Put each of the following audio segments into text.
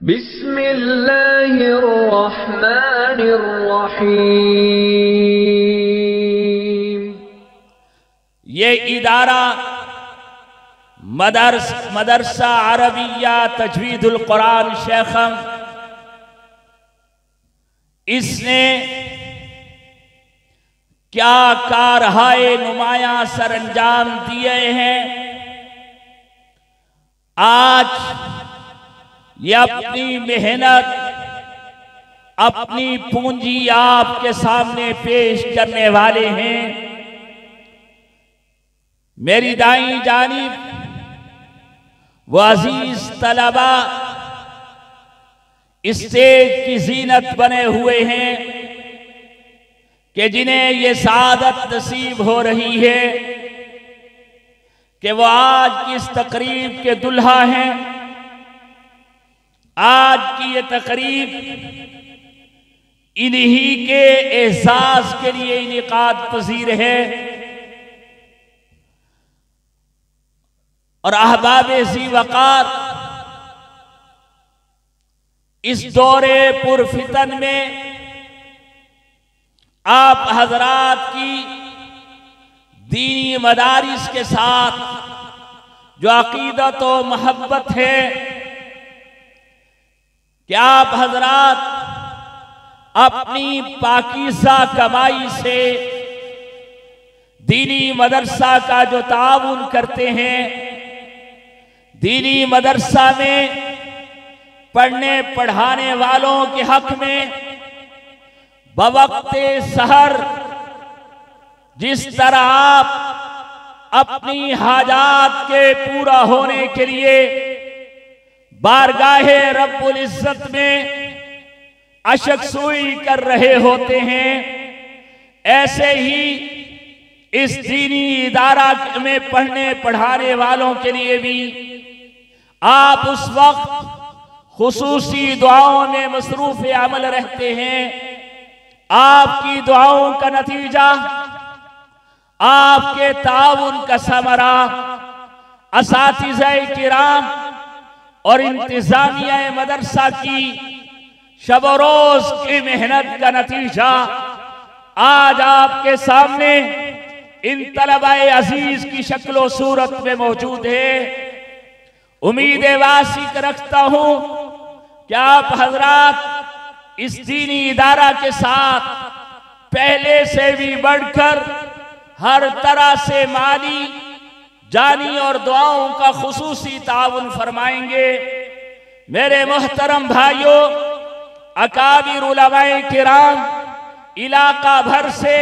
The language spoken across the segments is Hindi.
बिस्मिल्लाहिर्रहमानिर्रहीम। ये इदारा मदरसा अरबिया तजवीदुल कुरान शेखम, इसने क्या कारहाए नुमाया सरअंजाम दिए हैं। आज ये अपनी मेहनत, अपनी पूंजी आपके सामने पेश करने वाले हैं। मेरी दाईं जानिब वो अजीज तलबा स्टेज की जीनत बने हुए हैं कि जिन्हें ये सादत नसीब हो रही है कि वो आज की इस तकरीब के दुल्हा हैं। आज की ये तकरीब इन्हीं के एहसास के लिए इनेकाद पजीर है और अहबाब ज़ी वक़ार इस दौरे पुरफितन में आप हजरात की दीनी मदारिस के साथ जो अकीदत व मोहब्बत है कि आप हजरात अपनी पाकीज़ा कमाई से दीनी मदरसा का जो ताउन करते हैं, दीनी मदरसा में पढ़ने पढ़ाने वालों के हक में बवक्ते सहर जिस तरह आप अपनी हाजात के पूरा होने के लिए बारगाहे रब्बुल इज्जत में अशकसूई कर रहे होते हैं, ऐसे ही इस दीनी इदारा में पढ़ने पढ़ाने वालों के लिए भी आप उस वक्त खुसूसी दुआओं में मसरूफ अमल रहते हैं। आपकी दुआओं का नतीजा, आपके ताउन का समरा असातिज़ाए किराम और इंतजामिया मदरसा की शब रोज की मेहनत का नतीजा आज आपके सामने इन तलबाए अजीज की शक्लो सूरत में मौजूद है। उम्मीद वासिक रखता हूं कि आप हजरात इस दीनी इदारा के साथ पहले से भी बढ़कर हर तरह से माली, जानी और दुआओं का खुसूसी ताउन फरमाएंगे। मेरे मोहतरम भाइयों, अकाबिर उलमाए किराम इलाका भर से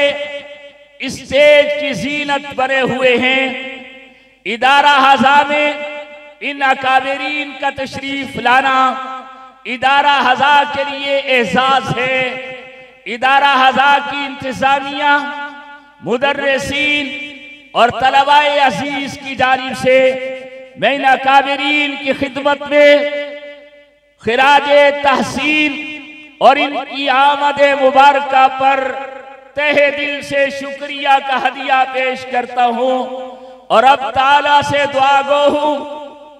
स्टेज की जीनत बने हुए हैं। इदारा हज़ा में इन अकाबिरीन का तशरीफ लाना इदारा हज़ा के लिए एजाज है। इदारा हज़ा की इंतजामिया, मुदर्रिसीन और तलबाए अजीज की जानिब से मैं इन अकाबिरीन की खिदमत में खिराजे तहसीन और इनकी आमद मुबारका पर तहे दिल से शुक्रिया का हदिया पेश करता हूँ और अब ताला से दुआ गो हूँ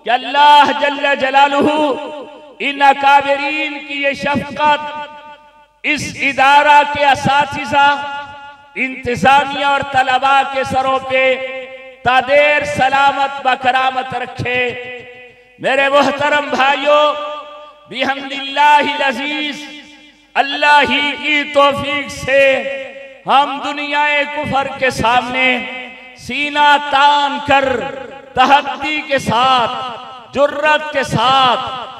कि अल्लाह जल्ल जलालुहु इन अकाबिरीन की ये शफकत इस इदारा के असातिज़ा, इंतजामिया और तलबा के सरों पे तादेर सलामत बकरामत रखे। मेरे मोहतरम भाइयों, बिहम्दिल्लाहिल अजीज, अल्लाह ही की तौफीक से हम दुनियाए कुफर के सामने सीना तान कर तहद्दी के साथ, जुर्रत के साथ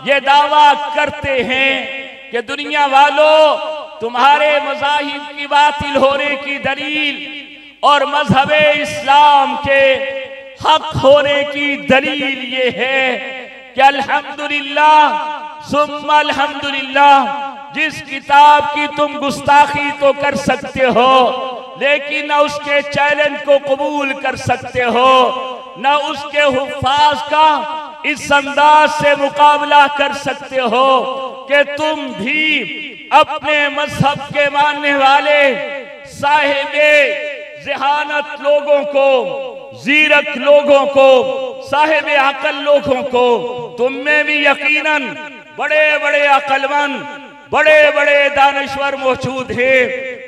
ये दावा करते हैं कि दुनिया वालों, तुम्हारे मज़ाहिब की बातिल होने की दलील और मजहबे इस्लाम के हक होने की दलील ये है कि अल्हम्दुलिल्लाह सुम्मा अल्हम्दुलिल्लाह, जिस किताब की तुम गुस्ताखी तो कर सकते हो लेकिन न उसके चैलेंज को कबूल कर सकते हो, न उसके हुफ्फाज का इस अंदाज से मुकाबला कर सकते हो कि तुम भी अपने मजहब के मानने वाले साहिबे ज़हानत लोगों को, जीरक लोगों को, साहिबे अकल लोगों को तुम में भी यकीनन बड़े बड़े अक्लमंद, बड़े बड़े दानश्वर मौजूद हैं,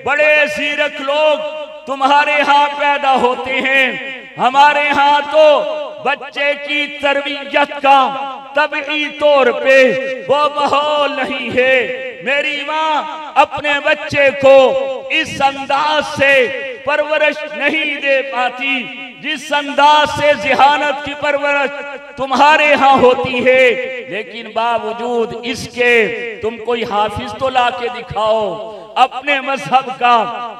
बड़े जीरक लोग तुम्हारे यहाँ पैदा होते हैं। हमारे यहाँ तो बच्चे की तरबियत का तबई तौर पे वो माहौल नहीं है। मेरी माँ अपने बच्चे को इस अंदाज से परवरिश नहीं दे पाती जिस अंदाज से जिहानत की परवरिश तुम्हारे यहाँ होती है। लेकिन बावजूद इसके तुम कोई हाफिज तो ला के दिखाओ, अपने मजहब का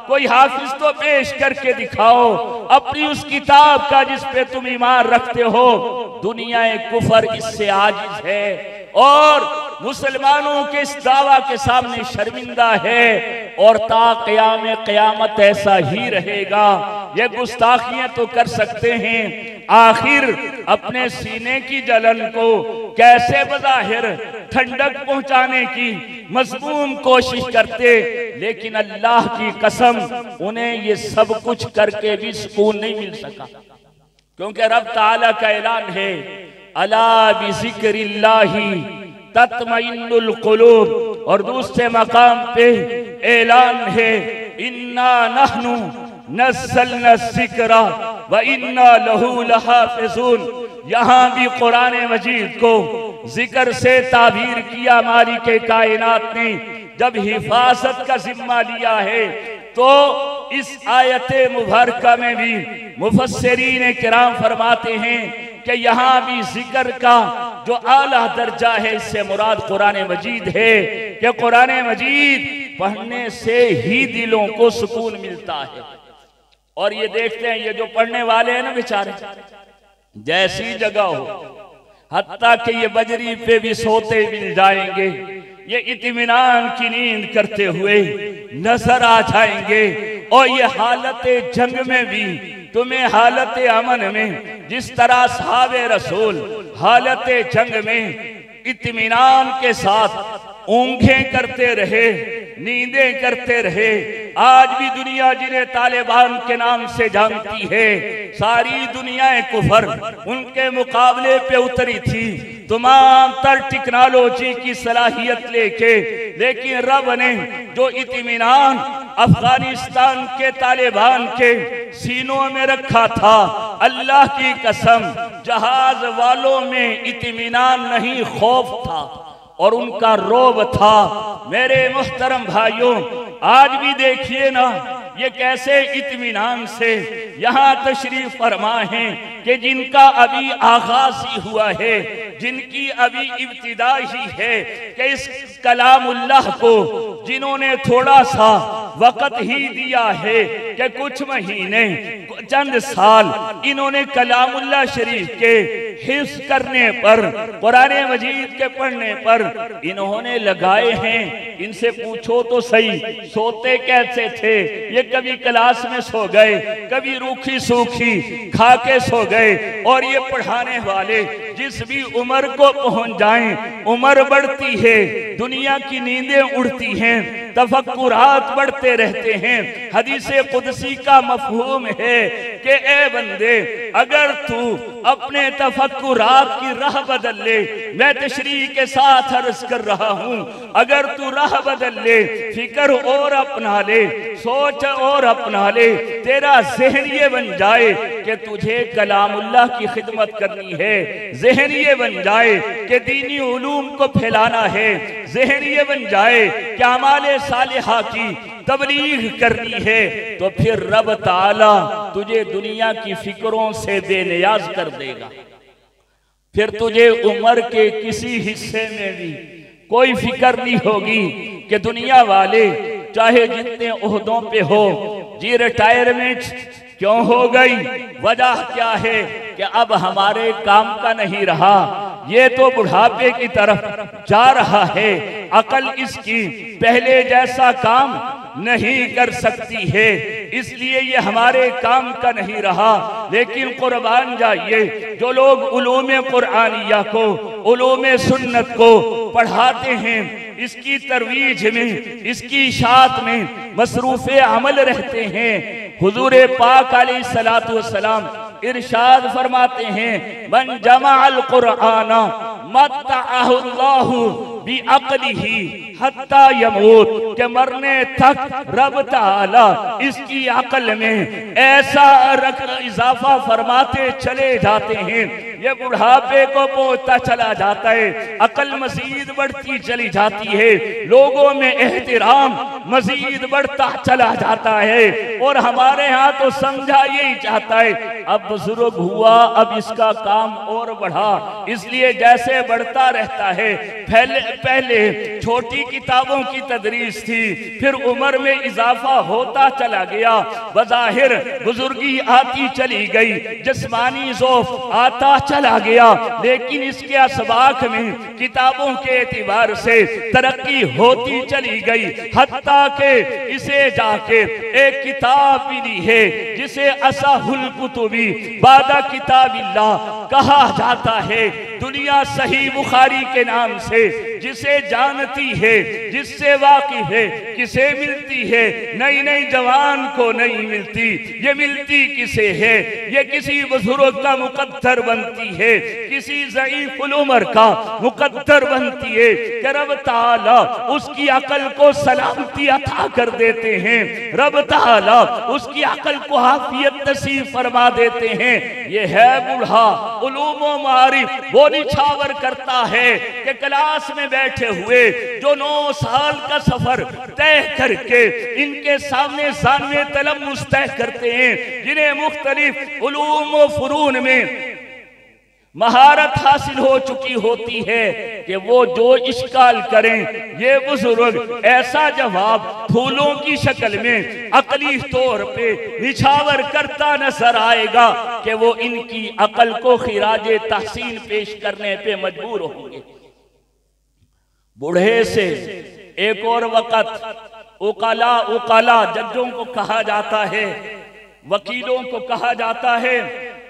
कोई हाफिज तो पेश करके दिखाओ, अपनी उस किताब का जिस पे तुम ईमान रखते हो। दुनिया कुफर इससे आजिज है और मुसलमानों के इस दावा के सामने शर्मिंदा है और ता क़याम क़यामत ऐसा ही रहेगा। ये गुस्ताखियां तो कर सकते हैं, आखिर अपने सीने की जलन को कैसे बज़ाहिर ठंडक पहुंचाने की मज़मूम कोशिश करते, लेकिन अल्लाह की कसम उन्हें ये सब कुछ करके भी सुकून नहीं मिल सका, क्योंकि रब ताला का ऐलान है अला बिज़िक्रिल्लाहि तत्मइन्नुल क़ुलूब, और दूसरे मकाम पे ऐलान है इन्ना नहनु नज़्ज़लना ज़िक्रा व इन्ना लहू लहाफ़िज़ून। यहाँ भी कुरान मजीद को जिक्र से ताबीर किया मालिक कायनात ने। जब हिफाजत का जिम्मा लिया है तो इस आयत मुबारका में भी मुफस्सिरीन किराम फरमाते हैं कि यहाँ भी जिक्र का जो आला दर्जा है इससे मुराद कुरान मजीद है कि कुरान मजीद पढ़ने से ही दिलों को सुकून मिलता है। और ये देखते हैं ये जो पढ़ने वाले हैं ना बेचारे, जैसी जगह हो हत्ता कि ये बजरी पे भी सोते मिल जाएंगे, ये इत्मीनान की नींद करते हुए नजर आ जाएंगे। और ये हालत जंग में भी तुम्हें हालत अमन में जिस तरह सहाबे रसूल हालत जंग में इत्मीनान के साथ ऊँघें करते रहे, नींदें करते रहे। आज भी दुनिया जिन्हें तालिबान के नाम से जानती है, सारी दुनिया कुफर उनके मुकाबले पे उतरी थी तमाम तर टेक्नोलॉजी की सलाहियत लेके, लेकिन रब ने जो इत्मीनान अफगानिस्तान के तालिबान के सीनों में रखा था, अल्लाह की कसम जहाज वालों में इत्मीनान नहीं खौफ था और उनका रोब था। मेरे मुहतरम भाइयों, आज भी देखिए ना ये कैसे इत्मीनान से यहाँ तशरीफ फरमा है कि जिनका अभी आगाज ही हुआ है, जिनकी अभी इब्तिदा ही है कि इस कलामुल्लाह को जिन्होंने थोड़ा सा वक़्त ही दिया है कि कुछ महीने चंद साल इन्होंने कलामुल्लाह शरीफ के हिफ्ज़ करने पर, कुरान मजीद के पढ़ने पर इन्होंने लगाए हैं। इनसे पूछो तो सही सोते कैसे थे? ये कभी क्लास में सो गए, कभी रूखी सूखी खा के सो गए। और ये पढ़ाने वाले जिस भी उम्र को पहुंच जाएं, उम्र बढ़ती है, दुनिया की नींदें उड़ती हैं, तफक्कुरात बढ़ते रहते हैं। हदीसे कुदसी का मफहूम है कि ए बंदे, अगर तू अपने तफक्कुरात की राह बदल ले, मैं तशरीह के साथ अर्ज कर रहा हूँ, अगर तू राह बदल ले, फिक्र और अपना ले, सोच और अपना ले, तेरा ज़हन ये बन जाए कि तुझे कलामुल्लाह की खिदमत करनी है, ज़हन ये बन जाए कि दीनी उलूम को फैलाना है, ज़हन ये बन जाए कि अमाले सालिहा की तबलीग करनी है, तो फिर रब ताला तुझे दुनिया की फिक्रों से बेनियाज कर देगा। फिर तुझे उम्र के किसी हिस्से में भी कोई फिक्र नहीं होगी कि दुनिया वाले चाहे जितने ओहदों पे हो, जी रिटायरमेंट क्यों हो गई, वजह क्या है कि अब हमारे काम का नहीं रहा, ये तो बुढ़ापे की तरफ जा रहा है, अकल इसकी पहले जैसा काम नहीं कर सकती है, इसलिए ये हमारे काम का नहीं रहा। लेकिन कुर्बान जाइए जो लोग उलूम कुरानिया को, उलूम सुन्नत को पढ़ाते हैं, इसकी तरवीज में, इसकी इशाअत में मसरूफ़े अमल रहते हैं। हुजूर पाक अलैहिस्सलातु वस्सलाम इरशाद फरमाते हैं, मन जमाअल कुरआना मत्तअहुल्लाहु भी अक्ली ही हत्ता यमूत के मरने तक रब ताला इसकी अकल में ऐसा इजाफा फरमाते चले जाते हैं, ये बुढ़ापे को पहुंचता चला जाता है, अकल मजीद बढ़ती चली जाती है, लोगों में एहतराम मजीद बढ़ता चला जाता है। और हमारे यहाँ तो समझा यही चाहता है, अब बुजुर्ग हुआ अब इसका काम और बढ़ा, इसलिए जैसे बढ़ता रहता है, पहले छोटी किताबों की तदरीस थी, फिर उम्र में इजाफा होता चला गया, बज़ाहिर बुजुर्गी आती चली गई, जिस्मानी ज़ौफ़ आता चला गया, लेकिन इसके असबाक में किताबों के एतिबार से तरक्की होती चली गई, हत्ता के इसे जाके एक किताब मिली है जिसे असाहुल कुतुबी बादा किताबिल्लाह कहा जाता है। दुनिया सही बुखारी के नाम से जिसे जानती है, जिससे वाकिफ है, किसे मिलती है? नई नई जवान को नहीं मिलती, ये मिलती किसे है? ये किसी बुजुर्ग का मुकद्दर बनती है, किसी ज़ईफ़ुल उम्र का मुकद्दर बनती है कि रब ताला उसकी अकल को सलामती अता कर देते हैं, रब ताला उसकी अकल को हाफियत नसीब फरमा देते हैं। ये है बूढ़ा उलूम व मारिफ, वो निछावर करता है कि क्लास में बैठे हुए जो 9 साल का सफर तय करके इनके सामने सामने तलम्मुस तय करते हैं, जिन्हें मुख्तलिफ उलूम व फुरून में महारत हासिल हो चुकी होती है कि वो जो इश्काल करें, ये बुजुर्ग ऐसा जवाब फूलों की शक्ल में अकली तौर पे निछावर करता नजर आएगा कि वो इनकी अकल को खिराजे तहसीन पेश करने पे मजबूर होंगे। बूढ़े से एक और वक़्त उकाला जजों को कहा जाता है, वकीलों को कहा जाता है।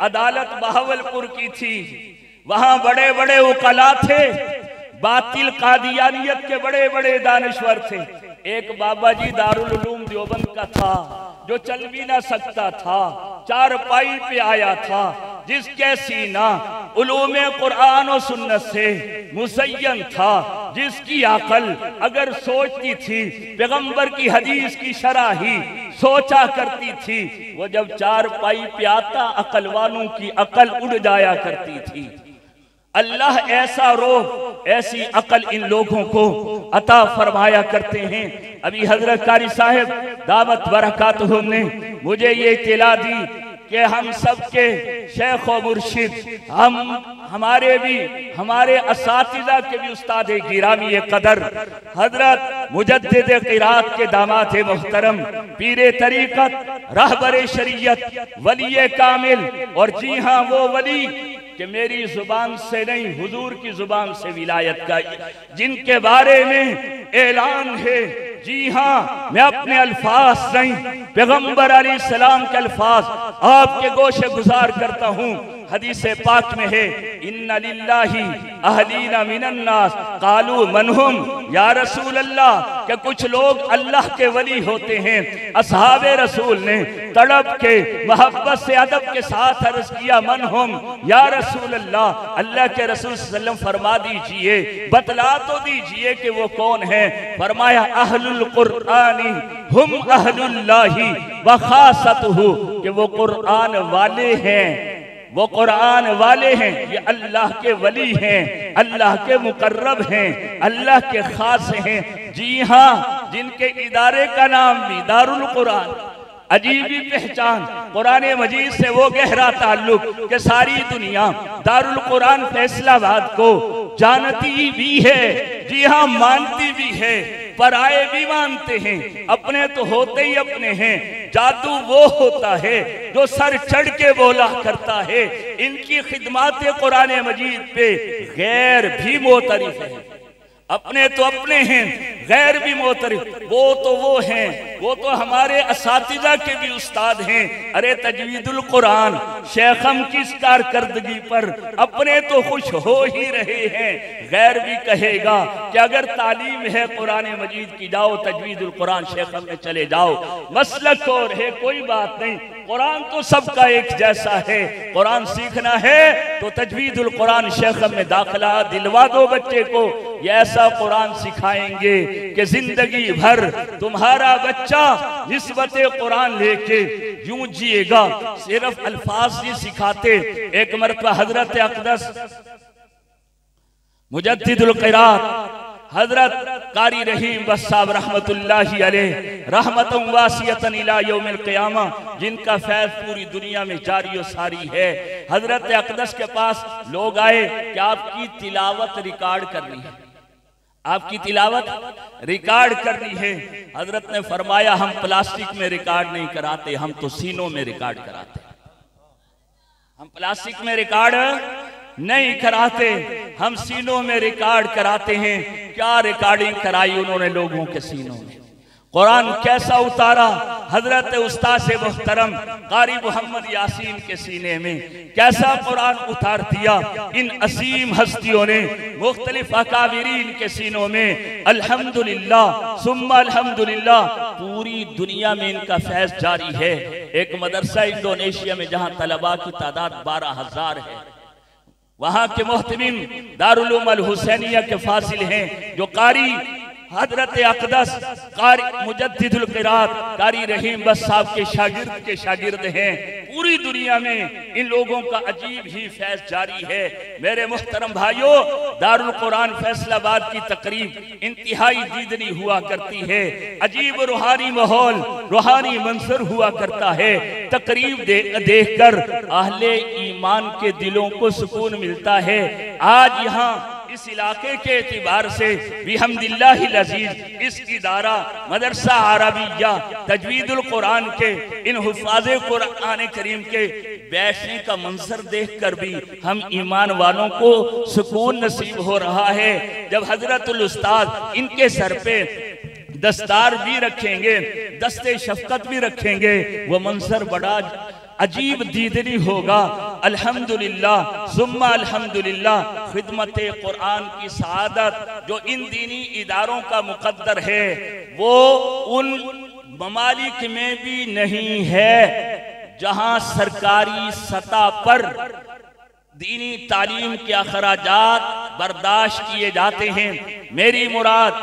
अदालत बहावलपुर की थी, वहां बड़े बड़े उकला थे, बातिल कादियानियत के बड़े बड़े दानिश्वर थे। एक बाबा जी दारुल उलूम देवबंद का था जो चल भी ना सकता था, चारपाई पे आया था, जिसके सीना उलूमे कुरान और सुन्नत से मुज़य्यन था, जिसकी अकल अगर सोचती थी पैगंबर की हदीस की शरह ही सोचा करती थी, वो जब चारपाई पे आता अकल वालों की अकल उड़ जाया करती थी। अल्लाह ऐसा रोह ऐसी अकल इन लोगों को अता फरमाया करते हैं। अभी हजरत कारी साहब दावत बरकातुहुम ने मुझे ये इत्तला दी कि हम सबके शेख और मुर्शिद, हमारे असातिज़ा के भी उस्ताद गिरामी कदर हजरत मुजद्दिद क़िरात के दामाद मोहतरम पीरे तरीक़त रहबर शरीयत वली कामिल, और जी हाँ वो वली कि मेरी जुबान से नहीं हुजूर की जुबान से विलायत का जिनके बारे में ऐलान है, जी हाँ मैं अपने अल्फाज नहीं पैगंबर अलैहिस्सलाम के अल्फाज आपके गोशे गुजार करता हूँ। हदीस पाक में है, इन्ना लिल्लाही अहलीना मिनन्नास कालू मनहुम या रसूल अल्लाह, के कुछ लोग अल्लाह के वली होते हैं। असहाबे रसूल ने तड़प के मोहब्बत से अदब के साथ अर्ज किया, मनहुम या रसूल अल्लाह, अल्लाह के रसूल सल्लल्लाहु अलैहि वसल्लम फरमा दीजिए, बतला तो दीजिए कि वो कौन है। फरमाया अहलुल कुरआनी हुम अहलुल्लाही व खासतहु, कि वो कुरआन वाले हैं, वो कुरान वाले हैं, ये अल्लाह के वली हैं, अल्लाह के मुकर्रब हैं, अल्लाह के खास हैं। जी हाँ, जिनके इदारे का नाम भी दारुल कुरान, अजीबी पहचान, कुरान मजीद से वो गहरा ताल्लुक कि सारी दुनिया दारुल कुरान फैसलाबाद को जानती भी है, जी हाँ मानती भी है, पराए भी मानते हैं, अपने तो होते ही अपने हैं। जादू वो होता है जो सर चढ़ के बोला करता है। इनकी खिदमात कुरान मजीद पे गैर भी मोतरिफ है, अपने तो अपने हैं, गैर भी मोतरिफ, वो हैं, वो तो हमारे असातिज़ा के भी उस्ताद हैं। अरे तजवीदुल कुरान शेखम की इस कारकर्दगी पर अपने तो खुश हो ही रहे हैं, गैर भी कहेगा कि अगर तालीम है कुरान मजीद की, जाओ तजवीदुल कुरान शेखम में चले जाओ। मसलक और है कोई बात नहीं, कुरान तो सबका एक जैसा है। कुरान सीखना है तो तजवीदुल कुरान शेखम में दाखिला दिलवा दो बच्चे को। ये ऐसा कुरान सिखाएंगे कि जिंदगी भर तुम्हारा बच्चा निस्बते कुरान लेके यूं जिएगा। सिर्फ अल्फाज ही सिखाते। एक मरतबा हजरत अक़दस मुजद्दिदुल क़िरात हजरत कारी रहीम बस साहब रहमतुल्लाहि अलैह रहमतुन वासियतन इला यौमिल क़ियामा, जिनका फैज़ पूरी दुनिया में जारी और सारी है, हजरत अक़दस के पास लोग आए कि आपकी तिलावत रिकॉर्ड करनी है, आपकी तिलावत रिकॉर्ड करनी है। हजरत ने फरमाया हम प्लास्टिक में रिकॉर्ड नहीं कराते, हम तो सीनों में रिकॉर्ड कराते हैं। हम प्लास्टिक में रिकॉर्ड नहीं कराते, हम सीनों में रिकॉर्ड कराते हैं। क्या रिकॉर्डिंग कराई उन्होंने लोगों के सीनों में, कुरान कैसा उतारा हजरत उस्ताद से मुहतरम कारी मोहम्मद यासीन के सीने में, कैसा कुरान उतार दिया इन असीम हस्तियों ने मुख्तलिफ अकाबिरीन के सीनों में। अल्हम्दुलिल्लाह सुम्मा अल्हम्दुलिल्लाह, पूरी दुनिया में इनका फैज़ जारी है। एक मदरसा इंडोनेशिया में जहां तलबा की तादाद 12,000 है, वहां के मोहतमिम दारुल उलूम अल हुसैनिया के फासिल हैं, जो कारी हजरत अक़दस कारी मुजद्दिदुल क़िरात कारी रहीम बस साहब के शागिर्द हैं। पूरी दुनिया में इन लोगों का अजीब ही फैज़ जारी है। मेरे मुहतरम भाइयों, दारुल कुरान फैसलाबाद की तकरीब इंतहाई दीदनी हुआ करती है, अजीब रूहानी माहौल रूहानी मंसर हुआ करता है। तकरीब देख कर अहले ईमान के दिलों को सुकून मिलता है। आज यहाँ इस इलाके के एतिबार से बिहम्दिल्लाहिल अज़ीज़ इस इदारा मदरसा अरबिया तजवीदुल कुरान के इन हुफ़ाज़े कुरान करीम के बैठने का मंजर देखकर भी हम ईमान वालों को सुकून नसीब हो रहा है। जब हजरतुल उस्ताद इनके सर पे दस्तार भी रखेंगे, दस्ते शफ़क़त भी रखेंगे, वो मंजर बड़ा अजीब दीदनी होगा। अल्हम्दुलिल्लाह सुम्मा अल्हम्दुलिल्लाह, खिदमत कुरान की सआदत जो इन दीनी इदारों का मुकद्दर है वो उन ममालिक में भी नहीं है जहां सरकारी सतह पर दीनी तालीम के अखराजात बर्दाश्त किए जाते हैं। मेरी मुराद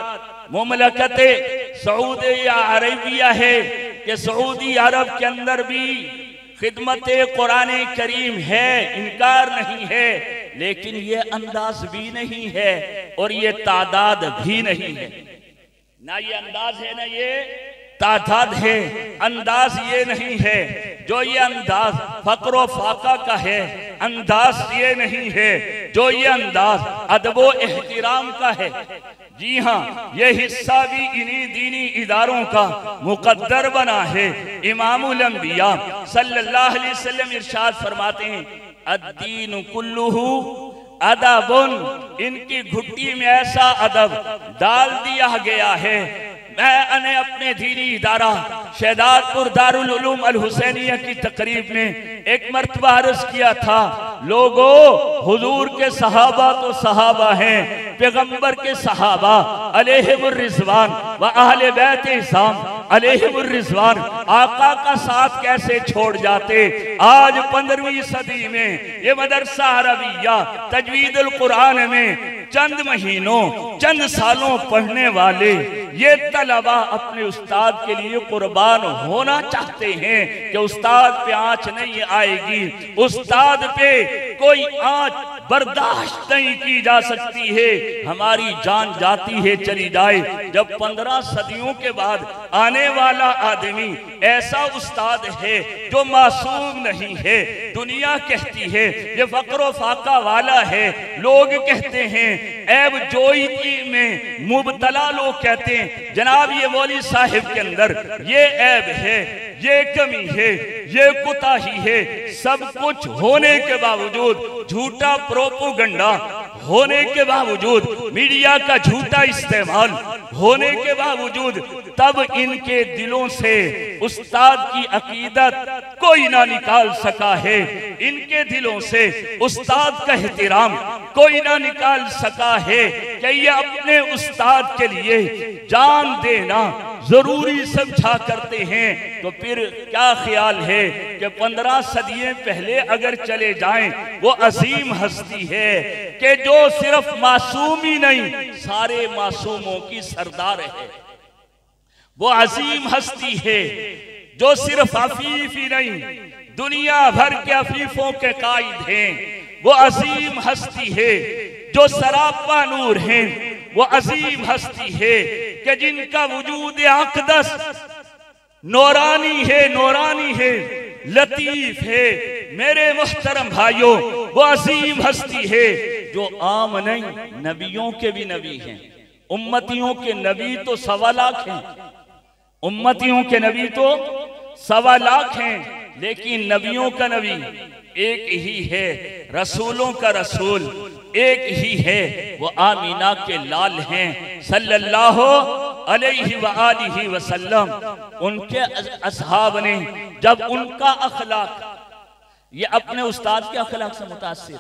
मुमलकत सऊदी अरबिया है कि सऊदी अरब के अंदर भी खिदमत कुरान करीम है, इनकार नहीं है, लेकिन ये अंदाज भी नहीं है और ये तादाद भी नहीं है। ना ये अंदाज है ना ये तादाद है। अंदाज ये नहीं है, जो ये अंदाज फक्र फाका का है, अंदाज ये नहीं है जो ये अंदाज अदबो एहतिराम का है। जी हाँ, ये हिस्सा भी इन्हीं दीनी इदारों का मुकद्दर बना है। इमामुल अंबिया सल्लल्लाहु अलैहि वसल्लम इरशाद फरमाते हैं, अद्दीन कुल्लुहु अदबुन, इनकी घुट्टी में ऐसा अदब डाल दिया गया है। मैंने अपने दीनी इदारा शहदादपुर दारुल उलूम अल हुसैनिया की तकरीब में एक मर्तबा अर्ज किया था, लोगों हुजूर के सहाबा तो सहाबा हैं, पैगंबर के सहाबा अलैहिमुर रिज़वान व अहले बैत इस्लाम अलैहिमुर रिज़वान आका का साथ कैसे छोड़ जाते। आज 15वीं सदी में ये मदरसा अरबिया तजवीदुल कुरान में चंद महीनों चंद सालों पढ़ने वाले ये तलबा अपने उस्ताद के लिए कुर्बान होना चाहते हैं कि उस्ताद पे आंच नहीं आएगी, उस्ताद पे कोई आंच बर्दाश्त नहीं की जा सकती है, हमारी जान जाती है चली जाए। जब 15 सदियों के बाद आने वाला आदमी ऐसा उस्ताद है जो मासूम नहीं है, दुनिया कहती है ये फक्र फाका वाला है, लोग कहते हैं ऐब जोई में मुबतला लोग कहते हैं जनाब ये मौली साहिब के अंदर ये ऐब है, ये कमी है, ये कुताही है। सब कुछ होने के बावजूद, झूठा प्रोपोगंडा होने के बावजूद, मीडिया का झूठा इस्तेमाल होने के बावजूद, तब इनके दिलों से उस्ताद की अकीदत कोई ना निकाल सका है। इनके दिलों से उस्ताद का एहतराम कोई ना निकाल सका है कि ये अपने उस्ताद के लिए जान देना जरूरी समझा करते हैं। तो फिर क्या ख्याल है कि 15 सदियां पहले अगर चले जाएं, वो अजीम हस्ती है कि जो सिर्फ मासूम ही नहीं सारे मासूमों की सरदार है। वो अजीम हस्ती है जो सिर्फ अफीफ ही नहीं दुनिया भर के अफीफों के कायद हैं। वो अजीम हस्ती है जो सरापा नूर है। वो अजीम हस्ती है कि जिनका वजूद अक़दस नूरानी है, नूरानी है, लतीफ है। मेरे मुहतरम भाइयों, वो अजीम हस्ती है जो आम नहीं, नबियों के भी नबी हैं। उम्मतियों के नबी तो 1.25 लाख हैं, उम्मतियों के नबी तो 1.25 लाख हैं, लेकिन नबियों का नबी एक ही है, रसूलों का रसूल एक ही है। वो आमीना के लाल हैं सल्लल्लाहु अलैहि वआलिहि वसल्लम। उनके असहाब ने जब उनका अखलाक, ये अपने उस्ताद के अखलाक से मुतासिर